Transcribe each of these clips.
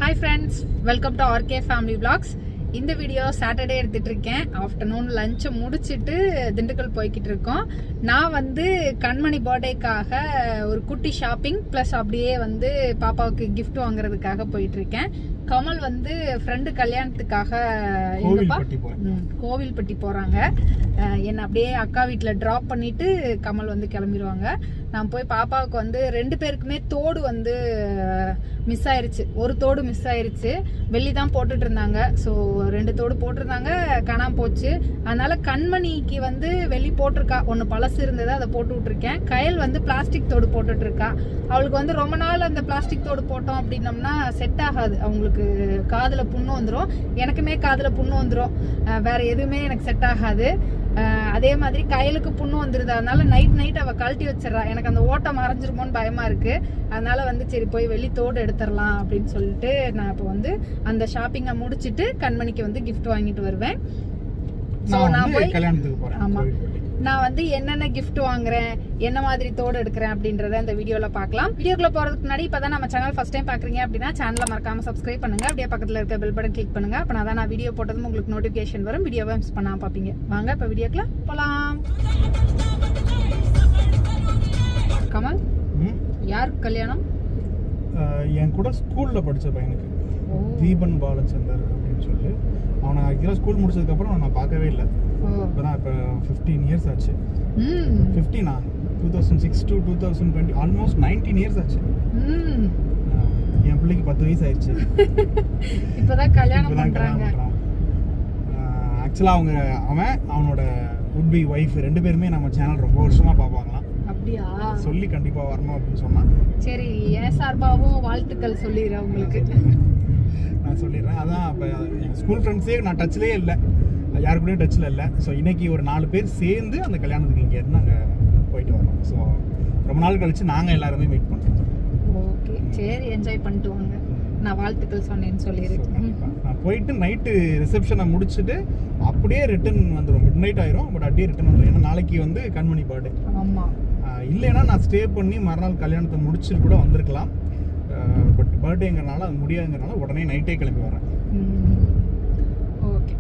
Hi friends, welcome to RK Family Vlogs. இந்த video Saturday எடுத்துட்டு இருக்கேன். ஆஃப்டர்நூன் லஞ்சை முடிச்சுட்டு திண்டுக்கல் போய்கிட்டு இருக்கோம். நான் வந்து கண்மணி பர்த்டேக்காக ஒரு குட்டி ஷாப்பிங் ப்ளஸ் அப்படியே வந்து பாப்பாவுக்கு கிஃப்ட் வாங்குறதுக்காக போயிட்டு இருக்கேன். கமல் வந்து ஃப்ரெண்டு கல்யாணத்துக்காக கோவில்பட்டி போறாங்க. என்னை அப்படியே அக்கா வீட்டில் ட்ராப் பண்ணிட்டு கமல் வந்து கிளம்பிடுவாங்க. நான் போய் பாப்பாவுக்கு வந்து 2 பேருக்குமே தோடு வந்து மிஸ் ஆயிருச்சு. ஒரு தோடு மிஸ் ஆயிருச்சு. வெள்ளி தான் போட்டுட்டு இருந்தாங்க. ஸோ 2 தோடு போட்டிருந்தாங்க, காணாம போச்சு. அதனால கண்மணிக்கு வந்து வெள்ளி போட்டிருக்கா. ஒன்று பழசு இருந்தது, அதை போட்டு விட்டுருக்கேன். கயல் வந்து பிளாஸ்டிக் தோடு போட்டுட்டு இருக்கா. அவளுக்கு வந்து ரொம்ப நாள் அந்த பிளாஸ்டிக் தோடு போட்டோம் அப்படின்னம்னா செட் ஆகாது. அவங்களுக்கு காதில் புண்ணு வந்துடும், எனக்குமே காதில் புண்ணு வந்துடும். வேற எதுவுமே எனக்கு செட் ஆகாது. அதே மாதிரி கையலுக்கு புண்ணு வந்துருது. அதனால நைட் அவள் கழட்டி வச்சிடறா. எனக்கு அந்த ஓட்டம் மறைஞ்சிருமோன்னு பயமா இருக்கு. அதனால வந்து சரி போய் வெள்ளித்தோடு எடுத்துடலாம் அப்படின்னு சொல்லிட்டு நான் இப்போ வந்து அந்த ஷாப்பிங்கை முடிச்சுட்டு கண்மணிக்கு வந்து கிஃப்ட் வாங்கிட்டு வருவேன். ஸோ நான் போய் கல்யாணத்துக்கு போறேன். ஆமா, நான் வந்து என்னென்ன கிஃப்ட் வாங்குறேன், என்ன மாதிரி தோடு எடுக்கிறேன் அப்படின்றத இந்த வீடியோல பார்க்கலாம். வீடியோக்குள்ள போறதுக்கு முன்னாடி இப்பதான் நம்ம சேனல் ஃபர்ஸ்ட் டைம் பாக்குறீங்க அப்படின்னா சேனலை மறக்காம சப்ஸ்கிரைப் பண்ணுங்க. அப்படியே பக்கத்துல இருக்க பெல் பட்டன் கிளிக் பண்ணுங்க. அப்ப நான் வீடியோ போட்டதும் உங்களுக்கு நோட்டிபிகேஷன் வரும். வீடியோவை மிஸ் பண்ணாம பாப்பீங்க. வாங்க இப்ப வீடியோக்குள்ள போலாம். கமல், யாருக்கு கல்யாணம்? என் கூட ஸ்கூல்ல படிச்ச பையனுக்கு, தீபன் பாலச்சந்தர் அப்படின்னு சொல்லி. அவனை ஆக்சுவலாக ஸ்கூல் முடிச்சதுக்கப்புறம் நான் பார்க்கவே இல்லை. இப்போதான் இப்போ 15 இயர்ஸ் ஆச்சு. 15 2006 to 2020 ஆல்மோஸ்ட் 19 இயர்ஸ் ஆச்சு. என் பிள்ளைக்கு 10 வயசு ஆயிடுச்சு. இப்போதான் கல்யாணம் பண்றாங்க. ஆக்சுவலாக அவனோட would be ஒய்ஃப் 2 பேருமே நம்ம சேனல் ரொம்ப வருஷமா பார்ப்பாங்களாம். அப்படியா? சொல்லி கண்டிப்பா வரணும் அப்படின்னு சொன்னா. சரி, என் சார்பாகவும் வாழ்த்துக்கள் சொல்லிடுறேன் உங்களுக்கு. நான் சொல்லிடுறேன். அதான் இப்போ எங்கள் ஸ்கூல் ஃப்ரெண்ட்ஸே நான் டச்லேயே இல்லை, யாரு கூடயும் டச்சில் இல்லை. ஸோ இன்னைக்கு ஒரு 4 பேர் சேர்ந்து அந்த கல்யாணத்துக்கு இங்கேருந்து நாங்கள் போயிட்டு வரோம். ஸோ ரொம்ப நாள் கழிச்சு நாங்கள் எல்லாருமே மீட் பண்ணுறோம். ஓகே, சரி, என்ஜாய் பண்ணிட்டு வாங்க. நான் வாழ்த்துக்கள் சொன்னேன்னு சொல்லியிருக்கேன். நான் போயிட்டு நைட்டு ரிசப்ஷனை முடிச்சுட்டு அப்படியே ரிட்டர்ன் வந்துடும். மிட் நைட் ஆயிரும், பட் அப்படியே ரிட்டர்ன் வந்துடும். ஏன்னா நாளைக்கு வந்து கண்மணி பர்த்டே. ஆமாம், இல்லைன்னா நான் ஸ்டே பண்ணி மறுநாள் கல்யாணத்தை முடிச்சுட்டு கூட வந்திருக்கலாம். பட் பர்த்டேங்கிறனால அது முடியாதுங்கிறனால உடனே நைட்டே கிளம்பி வரேன். ஓகே,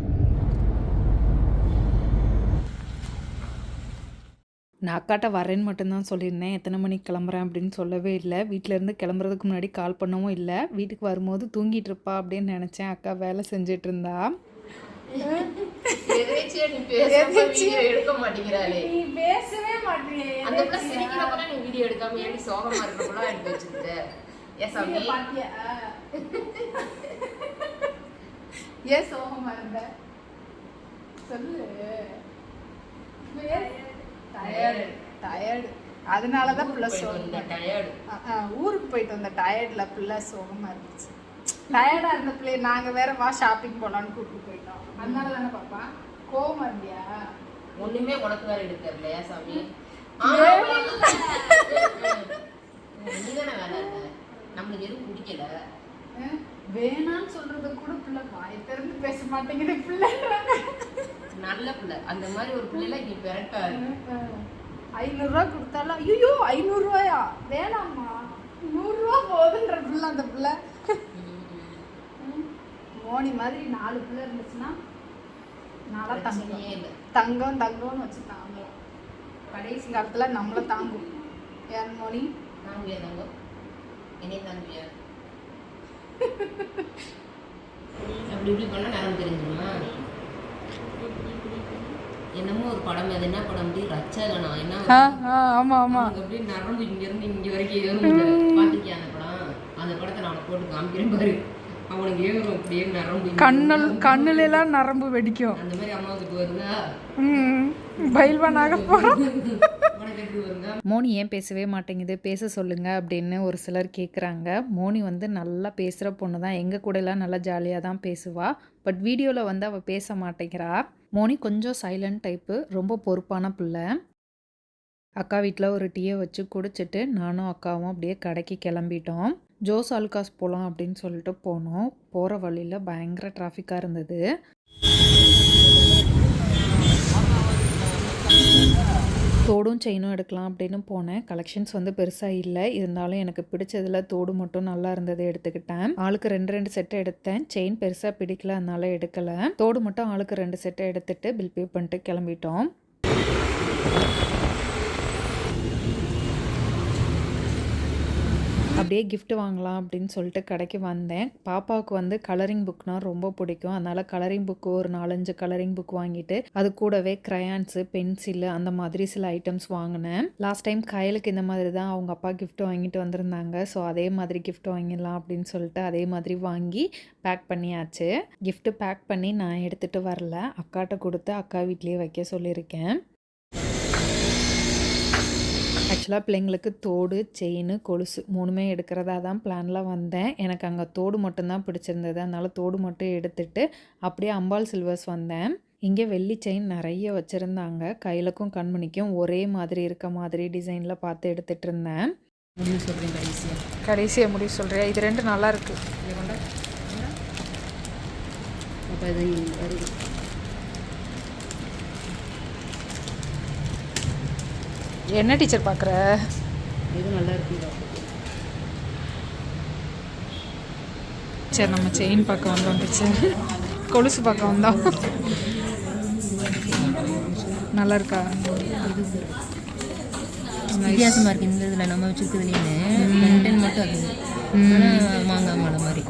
நான் அக்காட்ட வரேன்னு மட்டும்தான் சொல்லியிருந்தேன். எத்தனை மணிக்கு கிளம்புறேன் அப்படின்னு சொல்லவே இல்லை. வீட்டிலேருந்து கிளம்புறதுக்கு முன்னாடி கால் பண்ணவும் இல்லை. வீட்டுக்கு வரும்போது தூங்கிட்டு இருப்பா அப்படின்னு நினச்சேன். அக்கா வேலை செஞ்சுட்டு இருந்தா. எடுக்க மாட்டேங்கிறாளே, நீ பேசவே மாட்டீங்க. அந்த பிள்ளை சிரிக்கிறப்ப நீ வீடியோ எடுக்காம ஏன் சோகமா இருக்கிறப்பெல்லாம் எடுத்து வச்சிருக்க? ஏன் சாமி பாத்தியா? ஏன் சோகமா இருந்த சொல்லு. டயர்டு, அதனாலதான் பிள்ளை சோகம். ஊருக்கு போயிட்டு வந்த டயர்ட்ல பிள்ளை சோகமா இருந்துச்சு. டயர்டா இருந்த பிள்ளை நாங்க வேற வா ஷாப்பிங் போலான்னு கூப்பிட்டு போயிட்டோம். அதனால தானே பாப்பா கோவமா இருந்தியா? ஒண்ணுமே உனக்கு வேற எடுக்க இல்லையா சாமி? நீதானே வேலை இருக்க, நம்மளுக்கு எதுவும் பிடிக்கல. வேணான்னு சொல்றது கூட பிள்ளை வாயை திறந்து பேச மாட்டேங்குது. பிள்ளை நல்ல பிள்ளை, அந்த மாதிரி ஒரு பிள்ளைல நீ பிறக்காது. 500 ரூபா கொடுத்தாலும் ஐயோ 500 ரூபாயா வேணாம்மா 100 ரூபா போகுதுன்ற பிள்ளை அந்த பிள்ளை. மோனி மாதிரி 4 பிள்ளை இருந்துச்சுன்னா நல்லா தங்கம்னு வச்சு தாங்கலாம். கடைசி காலத்துல நம்மள தாங்கும். யார் மோனி? தாங்குவியா? தங்கம் என்னையும் தாங்குவியா? அப்படி இப்படி பண்ணா நேரம் தெரிஞ்சுமா? என்னமோ ஒரு படம், அது என்ன படம்? ரச்சகனா என்ன? ஆமா ஆமா, அப்படி நரம்பு இங்க இருந்து இங்க வரைக்கும் ஏறும். பாத்துக்கியா அந்த படம்? அந்த படத்தை நான் போட்டு காமிக்கிறேன் பாரு. அவனுக்கு ஏறும் அப்படியே நரம்பு, கண்ணுல எல்லாம் நரம்பு வெடிக்கும். அந்த மாதிரி அம்மாவுக்கு வருதா? பயில்வானாக போறோம். வருங்க. மோனி ஏன் பேசவே மாட்டேங்குது, பேச சொல்லுங்க அப்படின்னு ஒரு சிலர் கேட்குறாங்க. மோனி வந்து நல்லா பேசுகிற பொண்ணு தான். எங்கள் கூட எல்லாம் நல்லா ஜாலியாக தான் பேசுவா. பட் வீடியோவில் வந்து அவள் பேச மாட்டேங்கிறா. மோனி கொஞ்சம் சைலண்ட் டைப்பு, ரொம்ப பொறுப்பான பிள்ளை. அக்கா வீட்டில் ஒரு டீயை வச்சு குடிச்சிட்டு நானும் அக்காவும் அப்படியே கடைக்கு கிளம்பிட்டோம். ஜோஸ் ஆலுகாஸ் போகலாம் அப்படின்னு சொல்லிட்டு போனோம். போகிற வழியில் பயங்கர டிராஃபிக்காக இருந்தது. தோடும் செயினும் எடுக்கலாம் அப்படின்னு போனேன். கலெக்ஷன்ஸ் வந்து பெருசாக இல்லை, இருந்தாலும் எனக்கு பிடிச்சதில் தோடு மட்டும் நல்லா இருந்தது எடுத்துக்கிட்டேன். ஆளுக்கு 2 செட்டு எடுத்தேன். செயின் பெருசாக பிடிக்கல, அதனால எடுக்கலை. தோடு மட்டும் ஆளுக்கு 2 செட்டு எடுத்துட்டு பில் பே பண்ணிட்டு கிளம்பிட்டோம். அப்படியே கிஃப்ட் வாங்கலாம் அப்படின்னு சொல்லிட்டு கடைக்கு வந்தேன். பாப்பாவுக்கு வந்து கலரிங் புக்னா ரொம்ப பிடிக்கும், அதனால கலரிங் புக்கு ஒரு 4-5 கலரிங் புக் வாங்கிட்டு அது கூடவே கிரையான்ஸு, பென்சிலு அந்த மாதிரி சில ஐட்டம்ஸ் வாங்கினேன். லாஸ்ட் டைம் கையலுக்கு இந்த மாதிரி தான் அவங்க அப்பா கிஃப்ட் வாங்கிட்டு வந்திருந்தாங்க. ஸோ அதே மாதிரி கிஃப்ட் வாங்கிடலாம் அப்படின்னு சொல்லிட்டு அதே மாதிரி வாங்கி பேக் பண்ணியாச்சு. கிஃப்ட்டு பேக் பண்ணி நான் எடுத்துகிட்டு வரல, அக்காட்ட கொடுத்து அக்கா வீட்லேயே வைக்க சொல்லியிருக்கேன். ஆக்சுவலாக பிள்ளைங்களுக்கு தோடு, செயின், கொலுசு 3மே எடுக்கிறதா தான் பிளானில் வந்தேன். எனக்கு அங்கே தோடு மட்டும்தான் பிடிச்சிருந்தது, அதனால் தோடு மட்டும் எடுத்துகிட்டு அப்படியே அம்பாள் சில்வர்ஸ் வந்தேன். இங்கே வெள்ளி செயின் நிறைய வச்சுருந்தாங்க. கையிலுக்கும் கண்மணிக்கும் ஒரே மாதிரி இருக்க மாதிரி டிசைனில் பார்த்து எடுத்துகிட்டு இருந்தேன். முடிவு சொல்கிறேன் கடைசியாக முடிவு சொல்கிறேன். இது 2 நல்லா இருக்கு. அப்போ இது வருது. என்ன டீச்சர் பார்க்குற? இது நல்லா இருக்கு. சரி, நம்ம செயின் பார்க்க வந்தோம் டீச்சர், கொலுசு பார்க்க வந்தோம். நல்லா இருக்கா? வித்தியாசமாக இருக்குது. இந்த இதில் நம்ம வச்சுருக்குதுலேன்னு கண்டென்ட் மட்டும் அது மாங்காய் மலை மாதிரி.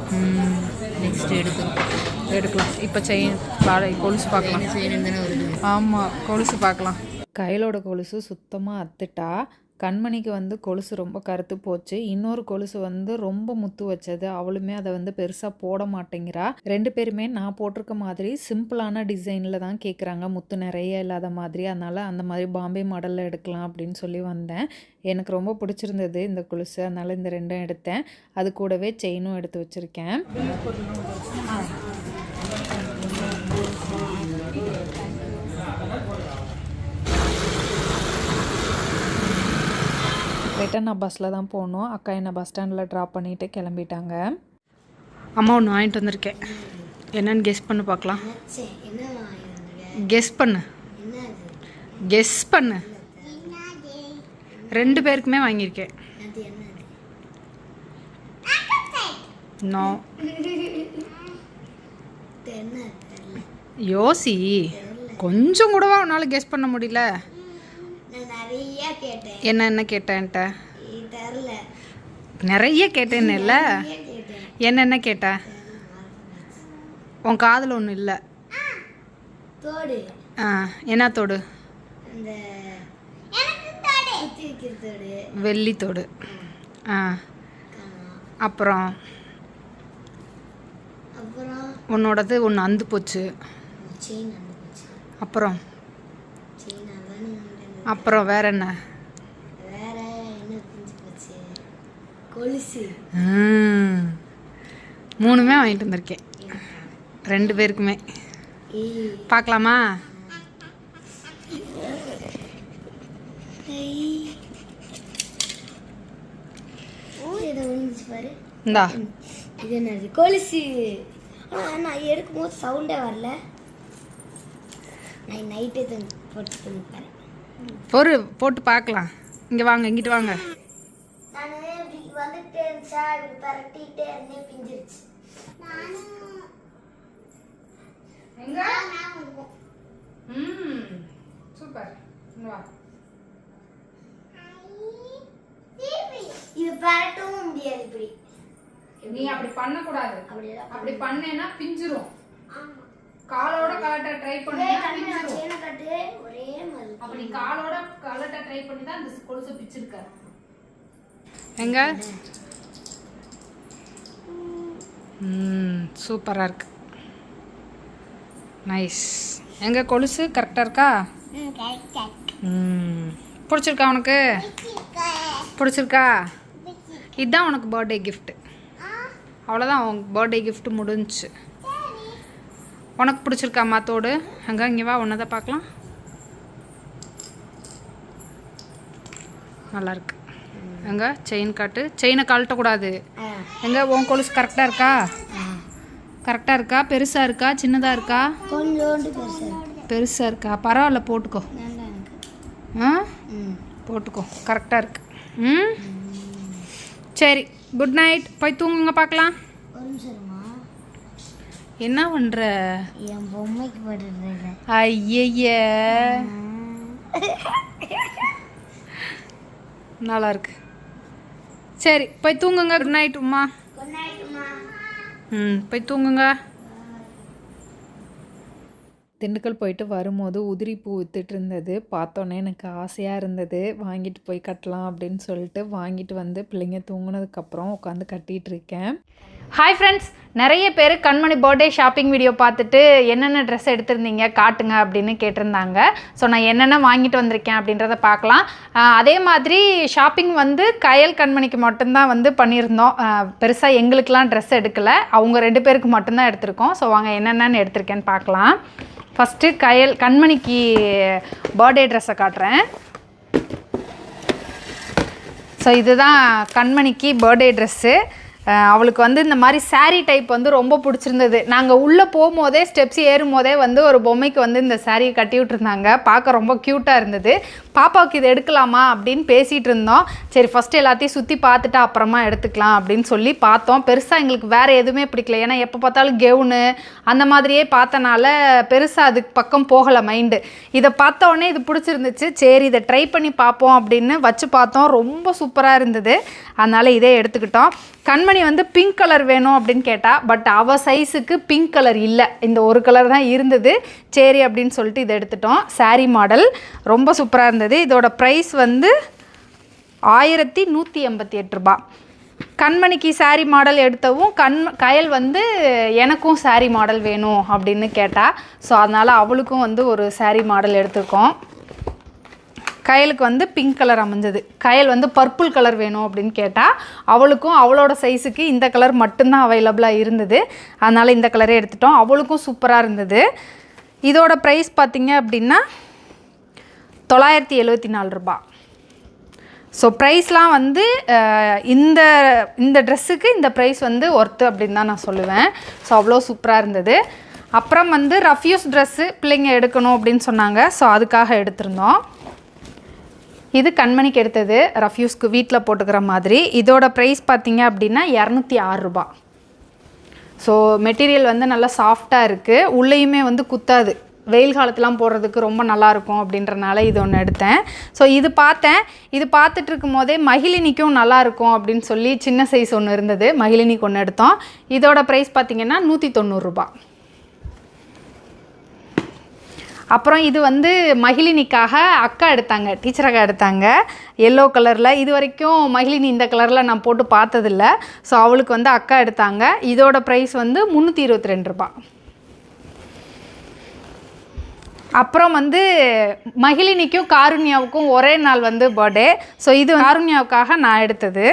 நெக்ஸ்ட் எடுக்கலாம். இப்போ செயின் கொலுசு பார்க்கலாம். செயின் இருந்தானே வருது. ஆமாம், கொலுசு பார்க்கலாம். கையிலோட கொலுசு சுத்தமாக அத்துட்டா. கண்மணிக்கு வந்து கொலுசு ரொம்ப கருத்து போச்சு. இன்னொரு கொலுசு வந்து ரொம்ப முத்து வச்சது, அவளுமே அதை வந்து பெருசாக போட மாட்டேங்கிறா. 2 பேருமே நான் போட்டிருக்க மாதிரி சிம்பிளான டிசைனில் தான் கேட்குறாங்க, முத்து நிறைய இல்லாத மாதிரி. அதனால் அந்த மாதிரி பாம்பே மாடலில் எடுக்கலாம் அப்படின்னு சொல்லி வந்தேன். எனக்கு ரொம்ப பிடிச்சிருந்தது இந்த கொலுசு, அதனால் இந்த 2ம் எடுத்தேன். அது கூடவே செயினும் எடுத்து வச்சுருக்கேன். ரிட்டன் நான் பஸ்ஸில் தான் போகணும். அக்கா என்னை பஸ் ஸ்டாண்டில் ட்ராப் பண்ணிவிட்டு கிளம்பிட்டாங்க. அம்மா ஒன்று வாங்கிட்டு வந்திருக்கேன். என்னன்னு கெஸ் பண்ணு பார்க்கலாம். கெஸ் பண்ணு. 2 பேருக்குமே வாங்கியிருக்கேன். நோ, யோசி. கொஞ்சம் கூடவா உன்னால் கெஸ் பண்ண முடியல? என்ன கேட்டேன்ட்ட? நிறைய கேட்டேன்னு இல்லை, என்ன கேட்ட? உன் காதில் ஒன்றும் இல்லை. என்ன தோடு? வெள்ளி தோடு. அப்புறம் உன்னோடது ஒன்று அந்து போச்சு. அப்புறம் வேற என்ன? கொலுசு. 3மே வாங்கிட்டு வந்திருக்கேன் 2 பேருக்குமே. பார்க்கலாமா? இந்தா, இது என்னது? கொலுசு. நான் எடுக்கும்போது சவுண்டே வரல. நான் நைட்டே போட்டு பார்க்கலாம். இங்கே வாங்க, இங்கிட்டு வாங்க. நான் வந்துட்டே இருந்துச்சா, இப்படி பரட்டிட்டே இருந்தேன், பிஞ்சிருச்சு. சூப்பர். இது பரட்டவும் முடியாது. இப்படி நீ அப்படி பண்ணக்கூடாது. அப்படி பண்ணேன்னா பிஞ்சிரும். காலோட கலட்ட ட்ரை பண்ணி ஒரே மாதிரி. அப்படி காலோட கலட்ட ட்ரை பண்ணி தான் இந்த கொலுசை பிச்சிருக்க. எங்க சூப்பரா இருக்கு. நைஸ். எங்க கொலுசு கரெக்டா இருக்கா? பிடிச்சிருக்கா உனக்கு? பிடிச்சிருக்கா? இதுதான் உனக்கு பர்த்டே கிஃப்ட். அவ்வளோதான், உனக்கு பர்த்டே கிஃப்ட் முடிஞ்சிச்சு. உனக்கு பிடிச்சிருக்கா மாத்தோடு? அங்கே இங்கே வா, ஒன்று தான் பார்க்கலாம். நல்லாயிருக்கு. எங்கே செயின் காட்டு. செயினை கழட்டக்கூடாது. எங்கே உன் கொலுசு கரெக்டாக இருக்கா? கரெக்டாக இருக்கா? பெருசாக இருக்கா சின்னதாக இருக்கா? கொஞ்சோண்டு பெருசாக இருக்கா? பரவாயில்ல, போட்டுக்கோ. நல்லா இருக்கு. ஆ போட்டுக்கோ, கரெக்டாக இருக்கு. ம், சரி, குட் நைட். போய் தூங்குங்க பார்க்கலாம். ஒரு நிமிஷமா என்ன பண்ணுற? என் பொம்மைக்கு போட்டுருந்தேன். ஐய, நல்லா இருக்கு. சரி, போய் தூங்குங்க. Good night Uma. குட் நைட்மா. போய் தூங்குங்க. திண்டுக்கல் போயிட்டு வரும்போது உதிரி பூ வித்துட்டு இருந்தது. பார்த்தோன்னே எனக்கு ஆசையாக இருந்தது, வாங்கிட்டு போய் கட்டலாம் அப்படின்னு சொல்லிட்டு வாங்கிட்டு வந்து பிள்ளைங்க தூங்கினதுக்கப்புறம் உட்காந்து கட்டிகிட்டு இருக்கேன். ஹாய் ஃப்ரெண்ட்ஸ், நிறைய பேர் கண்மணி பர்த்டே ஷாப்பிங் வீடியோ பார்த்துட்டு என்னென்ன ட்ரெஸ் எடுத்திருந்தீங்க காட்டுங்க அப்படின்னு கேட்டிருந்தாங்க. ஸோ நான் என்னென்ன வாங்கிட்டு வந்திருக்கேன் அப்படின்றத பார்க்கலாம். அதே மாதிரி ஷாப்பிங் வந்து கயல் கண்மணிக்கு மட்டும்தான் வந்து பண்ணியிருந்தோம். பெருசாக எங்களுக்கெலாம் ட்ரெஸ் எடுக்கலை, அவங்க 2 பேருக்கு மட்டும்தான் எடுத்திருக்கோம். ஸோ வாங்க என்னென்னு எடுத்திருக்கேன்னு பார்க்கலாம். ஃபஸ்ட்டு கண்மணிக்கு பர்த்டே ட்ரெஸ்ஸை காட்டுறேன். ஸோ இதுதான் கண்மணிக்கு பர்த்டே ட்ரெஸ்ஸு. அவளுக்கு வந்து இந்த மாதிரி சாரீ டைப் வந்து ரொம்ப பிடிச்சிருந்தது. நாங்கள் உள்ளே போகும்போதே ஸ்டெப்ஸ் ஏறும்போதே வந்து ஒரு பொம்மைக்கு வந்து இந்த சாரியை கட்டி விட்டுருந்தாங்க. பார்க்க ரொம்ப க்யூட்டாக இருந்தது. பாப்பாவுக்கு இது எடுக்கலாமா அப்படின்னு பேசிகிட்டு இருந்தோம். சரி, ஃபஸ்ட்டு எல்லாத்தையும் சுற்றி பார்த்துட்டு அப்புறமா எடுத்துக்கலாம் அப்படின்னு சொல்லி பார்த்தோம். பெருசாக எங்களுக்கு வேறு எதுவுமே பிடிக்கல. ஏன்னா எப்போ பார்த்தாலும் கெவுனு அந்த மாதிரியே பார்த்தனால பெருசாக அதுக்கு பக்கம் போகலை மைண்டு. இதை பார்த்த உடனே இது பிடிச்சிருந்துச்சு. சரி, இதை ட்ரை பண்ணி பார்ப்போம் அப்படின்னு வச்சு பார்த்தோம். ரொம்ப சூப்பராக இருந்தது. அதனால் இதே எடுத்துக்கிட்டோம். கண்மணி வந்து பிங்க் கலர் வேணும் அப்படின்னு கேட்டால், பட் அவள் சைஸுக்கு பிங்க் கலர் இல்லை, இந்த ஒரு கலர் தான் இருந்தது. சரி அப்படின்னு சொல்லிட்டு இதை எடுத்துட்டோம். சாரீ மாடல் ரொம்ப சூப்பராக இருந்தது. இதோட ப்ரைஸ் வந்து 1188 ரூபா. கண்மணிக்கு சாரீ மாடல் எடுத்தவும் கயல் வந்து எனக்கும் சாரீ மாடல் வேணும் அப்படின்னு கேட்டால், ஸோ அதனால் அவளுக்கும் வந்து ஒரு சாரீ மாடல் எடுத்துருக்கோம். கயலுக்கு வந்து பிங்க் கலர் அமைஞ்சது. கயல் வந்து பர்பிள் கலர் வேணும் அப்படின்னு கேட்டால், அவளுக்கும் அவளோட சைஸுக்கு இந்த கலர் மட்டும்தான் அவைலபிளாக இருந்தது. அதனால் இந்த கலரே எடுத்துட்டோம். அவளுக்கும் சூப்பராக இருந்தது. இதோட ப்ரைஸ் பார்த்திங்க அப்படின்னா 974 ரூபா. ஸோ ப்ரைஸ்லாம் வந்து இந்த ட்ரெஸ்ஸுக்கு இந்த ப்ரைஸ் வந்து ஒர்த்து அப்படின்னு தான் நான் சொல்லுவேன். ஸோ அவ்வளோ சூப்பராக இருந்தது. அப்புறம் வந்து ரஃப்யூஸ் ட்ரெஸ்ஸு பிள்ளைங்க எடுக்கணும் அப்படின்னு சொன்னாங்க. ஸோ அதுக்காக எடுத்திருந்தோம். இது கண்மணிக்கு எடுத்தது, ரஃப்யூஸ்க்கு வீட்டில் போட்டுக்கிற மாதிரி. இதோட ப்ரைஸ் பார்த்திங்க அப்படின்னா 206 ரூபா. ஸோ மெட்டீரியல் வந்து நல்லா சாஃப்டாக இருக்குது. உள்ளேயுமே வந்து குத்தாது. வெயில் காலத்துலாம் போடுறதுக்கு ரொம்ப நல்லாயிருக்கும் அப்படின்றனால இது ஒன்று எடுத்தேன். ஸோ இது பார்த்தேன். இது பார்த்துட்டு இருக்கும் போதே மகிழினிக்கும் நல்லாயிருக்கும் அப்படின்னு சொல்லி சின்ன சைஸ் ஒன்று இருந்தது, மகிழினிக்கு ஒன்று எடுத்தோம். இதோட ப்ரைஸ் பார்த்திங்கன்னா 190 ரூபா. அப்புறம் இது வந்து மகிழினிக்காக அக்கா எடுத்தாங்க, டீச்சர் அக்கா எடுத்தாங்க, எல்லோ கலரில். இது வரைக்கும் மகிழினி இந்த கலரில் நான் போட்டு பார்த்ததில்ல. ஸோ அவளுக்கு வந்து அக்கா எடுத்தாங்க. இதோட ப்ரைஸ் வந்து 322 ரூபா. அப்புறம் வந்து மகிழினிக்கும் காருண்யாவுக்கும் ஒரே நாள் வந்து பர்த்டே. ஸோ இது காருண்யாவுக்காக நான் எடுத்தது.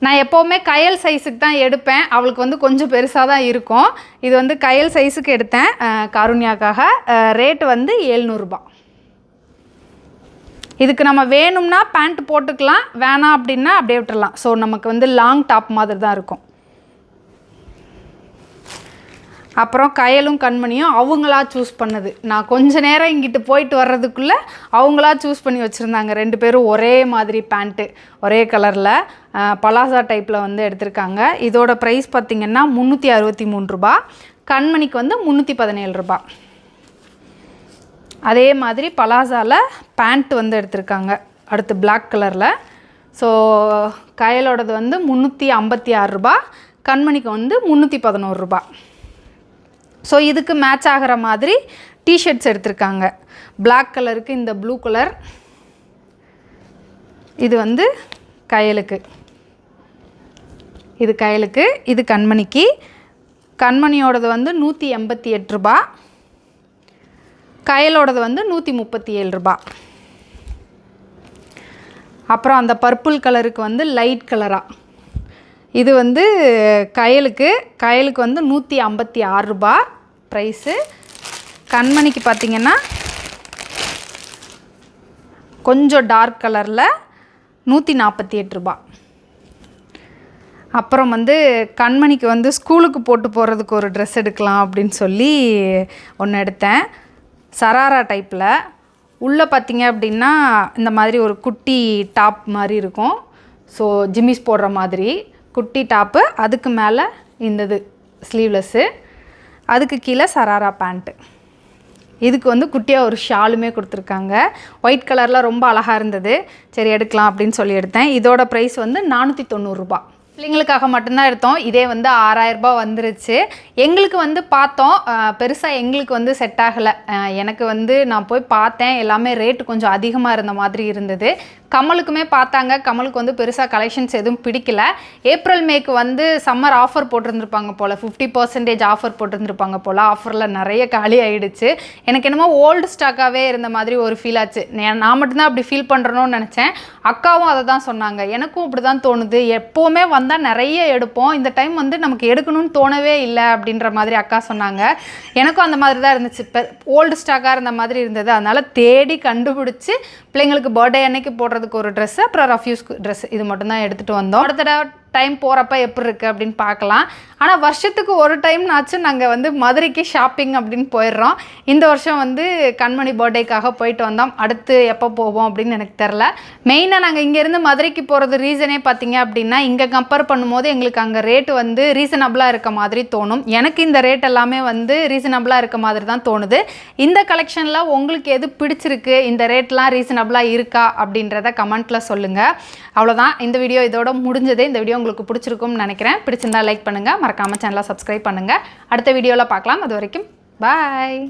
நான் எப்போவுமே கயல் சைஸுக்கு தான் எடுப்பேன். அவளுக்கு வந்து கொஞ்சம் பெருசாக தான் இருக்கும். இது வந்து கயல் சைஸுக்கு எடுத்தேன் காருண்யாக்காக. ரேட்டு வந்து 700 ரூபா. இதுக்கு நம்ம வேணும்னா பேண்ட் போட்டுக்கலாம், வேணாம் அப்படின்னா அப்படியே விட்டுடலாம். ஸோ நமக்கு வந்து லாங் டாப் மாதிரி தான் இருக்கும். அப்புறம் கயலும் கண்மணியும் அவங்களா சூஸ் பண்ணது. நான் கொஞ்ச நேரம் இங்கிட்டு போயிட்டு வர்றதுக்குள்ளே அவங்களா சூஸ் பண்ணி வச்சுருந்தாங்க. 2 பேரும் ஒரே மாதிரி பேண்ட்டு, ஒரே கலரில் பலாசா டைப்பில் வந்து எடுத்திருக்காங்க. இதோட ப்ரைஸ் பார்த்திங்கன்னா 363 ரூபா. கண்மணிக்கு வந்து 317 ரூபா. அதே மாதிரி பலாசாவில் பேண்ட் வந்து எடுத்திருக்காங்க, அடுத்து பிளாக் கலரில். ஸோ கயலோடது வந்து 356 ரூபா, கண்மணிக்கு வந்து 311 ரூபா. ஸோ இதுக்கு மேட்ச் ஆகிற மாதிரி டிஷர்ட்ஸ் எடுத்திருக்காங்க. பிளாக் கலருக்கு இந்த ப்ளூ கலர், இது வந்து கயலுக்கு, இது கயலுக்கு, இது கண்மணிக்கு. கண்மணியோடது வந்து 188 ரூபா, கயலோடது வந்து 137 ரூபா. அப்புறம் அந்த பர்பிள் கலருக்கு வந்து லைட் கலராக, இது வந்து கயலுக்கு வந்து 156 ரூபா ப்ரைஸு. கண்மணிக்கு பார்த்திங்கன்னா கொஞ்சம் டார்க் கலரில் 148 ரூபா. அப்புறம் வந்து கண்மணிக்கு வந்து ஸ்கூலுக்கு போட்டு போகிறதுக்கு ஒரு ட்ரெஸ் எடுக்கலாம் அப்படின்னு சொல்லி ஒன்று எடுத்தேன். சராரா டைப்பில் உள்ளே பார்த்தீங்க அப்படின்னா இந்த மாதிரி ஒரு குட்டி டாப் மாதிரி இருக்கும். ஸோ ஜிம்மிஸ் போடுற மாதிரி குட்டி டாப்பு, அதுக்கு மேலே இந்த ஸ்லீவ்லெஸ்ஸு, அதுக்கு கீழே சராரா பேண்ட்டு. இதுக்கு வந்து குட்டியாக ஒரு ஷாலுமே கொடுத்துருக்காங்க. ஒயிட் கலரில் ரொம்ப அழகாக இருந்தது. சரி எடுக்கலாம் அப்படின்னு சொல்லி எடுத்தேன். இதோட ப்ரைஸ் வந்து 490 ரூபா. பிள்ளைங்களுக்காக மட்டும்தான் எடுத்தோம். இதே வந்து 6000 ரூபாய் வந்துருச்சு. எங்களுக்கு வந்து பார்த்தோம், பெருசாக எங்களுக்கு வந்து செட் ஆகலை. எனக்கு வந்து நான் போய் பார்த்தேன், எல்லாமே ரேட்டு கொஞ்சம் அதிகமாக இருந்த மாதிரி இருந்தது. கமலுக்குமே பார்த்தாங்க, கமலுக்கு வந்து பெருசாக கலெக்ஷன்ஸ் எதுவும் பிடிக்கல. ஏப்ரல் மேக்கு வந்து சம்மர் ஆஃபர் போட்டிருந்துருப்பாங்க போல், 50% ஆஃபர் போட்டிருந்துருப்பாங்க போல். ஆஃபரில் நிறைய காலி ஆகிடுச்சு. எனக்கு என்னமோ ஓல்டு ஸ்டாக்காகவே இருந்த மாதிரி ஒரு ஃபீல் ஆச்சு. நான் மட்டும்தான் அப்படி ஃபீல் பண்ணுறேன்னு நினச்சேன். அக்காவும் அதை தான் சொன்னாங்க. எனக்கும் அப்படி தான் தோணுது. எப்போவுமே வந்தால் நிறைய எடுப்போம், இந்த டைம் வந்து நமக்கு எடுக்கணும்னு தோணவே இல்லை அப்படின்ற மாதிரி அக்கா சொன்னாங்க. எனக்கும் அந்த மாதிரி தான் இருந்துச்சு. ஓல்டு ஸ்டாக்காக இருந்த மாதிரி இருந்தது. அதனால் தேடி கண்டுபிடிச்சி பிள்ளைங்களுக்கு பர்த்டே அன்னைக்கு போடுறதுக்கு ஒரு ட்ரெஸ்ஸு, அப்புறம் ரஃப்யூஸ் ட்ரெஸ், இது மட்டும்தான் எடுத்துகிட்டு வந்தோம். அடுத்த டைம் போகிறப்ப எப்படி இருக்குது அப்படின்னு பார்க்கலாம். ஆனால் வருஷத்துக்கு ஒரு டைம்னாச்சும் நாங்கள் வந்து மதுரைக்கு ஷாப்பிங் அப்படின்னு போயிடுறோம். இந்த வருஷம் வந்து கண்மணி பர்த்டேக்காக போயிட்டு வந்தோம். அடுத்து எப்போ போவோம் அப்படின்னு எனக்கு தெரில. மெயினாக நாங்கள் இங்கேருந்து மதுரைக்கு போகிறது ரீசனே பார்த்தீங்க அப்படின்னா, இங்கே கம்பேர் பண்ணும்போது எங்களுக்கு அங்கே ரேட்டு வந்து ரீசனபிளாக இருக்க மாதிரி தோணும். எனக்கு இந்த ரேட் எல்லாமே வந்து ரீசனபிளாக இருக்க மாதிரி தான் தோணுது. இந்த கலெக்ஷனில் உங்களுக்கு எது பிடிச்சிருக்கு, இந்த ரேட்லாம் ரீசனபிளாக இருக்கா அப்படின்றத கமெண்ட்டில் சொல்லுங்கள். அவ்வளோதான், இந்த வீடியோ இதோட முடிஞ்சது. இந்த வீடியோ உங்களுக்கு பிடிச்சிருக்கும்னு நினைக்கிறேன். பிடிச்சிருந்தா லைக் பண்ணுங்கள், மறக்காமல் சேனலை சப்ஸ்கிரைப் பண்ணுங்கள். அடுத்த வீடியோவில் பார்க்கலாம். அது வரைக்கும் பாய்.